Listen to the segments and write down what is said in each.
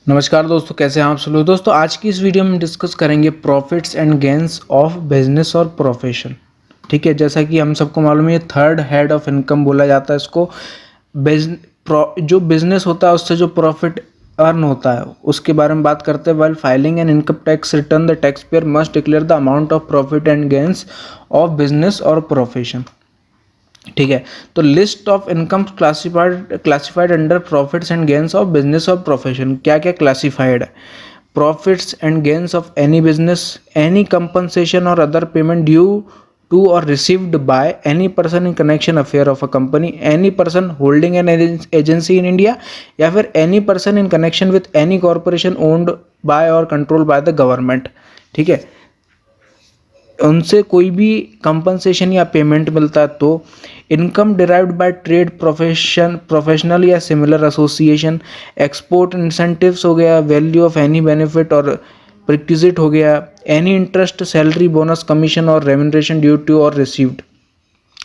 नमस्कार दोस्तों, कैसे हैं आप सब लोग। दोस्तों आज की इस वीडियो में डिस्कस करेंगे profits and gains of business और प्रोफेशन। ठीक है, जैसा कि हम सबको मालूम है, थर्ड हेड ऑफ इनकम बोला जाता है इसको। जो बिजनेस होता है उससे जो प्रॉफिट अर्न होता है उसके बारे में बात करते हैं। While filing an income tax return the tax payer must declare the amount of profit and gains of business और प्रोफेशन। ठीक है, तो list of income classified under profits and gains of business और प्रोफेशन। क्या क्या classified है? Profits and gains of any business, any compensation और other payment due to और received by any person in connection affair of a company, any person holding an agency in India, या फिर any person in connection with any corporation owned by और control by the government. ठीक है, उनसे कोई भी compensation या payment मिलता है तो income derived bye trade professional या सिमिलर एसोसिएशन, एक्सपोर्ट इंसेंटिव्स हो गया, वैल्यू ऑफ एनी बेनिफिट और प्रिक्विजिट हो गया, any interest, salary, bonus, commission और रेम्यूनरेशन ड्यू टू और रिसीव्ड,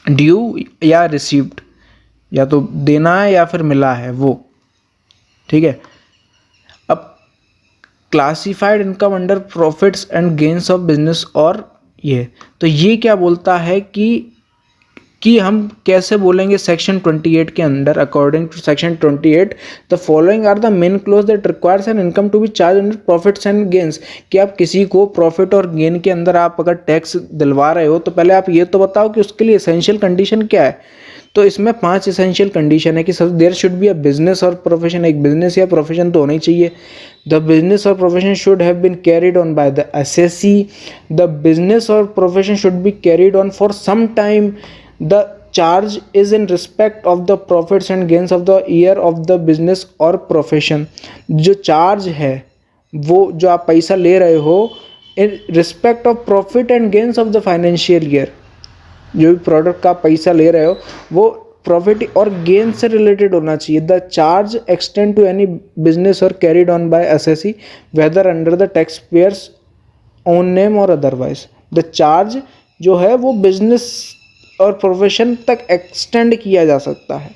ड्यू या रिसीव्ड, या तो देना है या फिर मिला है वो। ठीक है, अब classified income under profits and gains of business और ये क्या बोलता है कि हम कैसे बोलेंगे सेक्शन 28 के अंदर। According to section 28 the following are the main clause that requires an income to be charge under profits and gains. कि आप किसी को प्रॉफिट और गेन के अंदर आप अगर टैक्स दिलवा रहे हो तो पहले आप ये तो बताओ कि उसके लिए एसेंशियल कंडीशन क्या है। तो इसमें 5 एसेंशियल कंडीशन है कि सब there should be a business और प्रोफेशन। एक बिजनेस या प्रोफेशन तो होना ही चाहिए। द बिजनेस और profession should have been carried on by the assessee. The business और profession should be carried on for some time. The charge is in respect of the profits and gains of the year of the business और profession. जो charge है वो जो आप पैसा ले रहे हो इन respect of profit and gains of the financial year. जो भी प्रोडक्ट का पैसा ले रहे हो वो प्रॉफिट और गेन से रिलेटेड होना चाहिए। The charge extend to any business और carried on by assessee whether under the tax payer's own name और अदरवाइज। द चार्ज जो है वो बिजनेस और प्रोफेशन तक एक्सटेंड किया जा सकता है।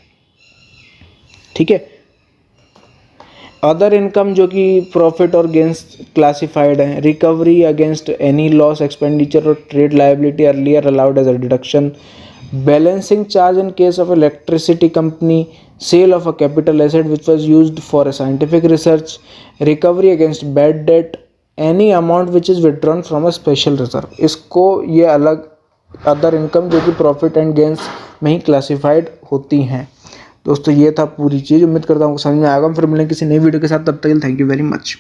ठीक है, अदर इनकम जो कि प्रॉफिट और गेन्स क्लासिफाइड है। Recovery against any loss, expenditure और trade liability earlier allowed as a deduction. Balancing charge in case of electricity company, sale of a capital asset which was used for a scientific research. Recovery against bad debt, any amount which is withdrawn from a special reserve. इसको ये अलग other income जो कि profit and gains में ही classified होती हैं। दोस्तों ये था पूरी चीज़। उम्मीद करता हूँ समझ में आएगा। फिर मिलेंगे किसी नई वीडियो के साथ, तब तक के लिए थैंक यू वेरी मच।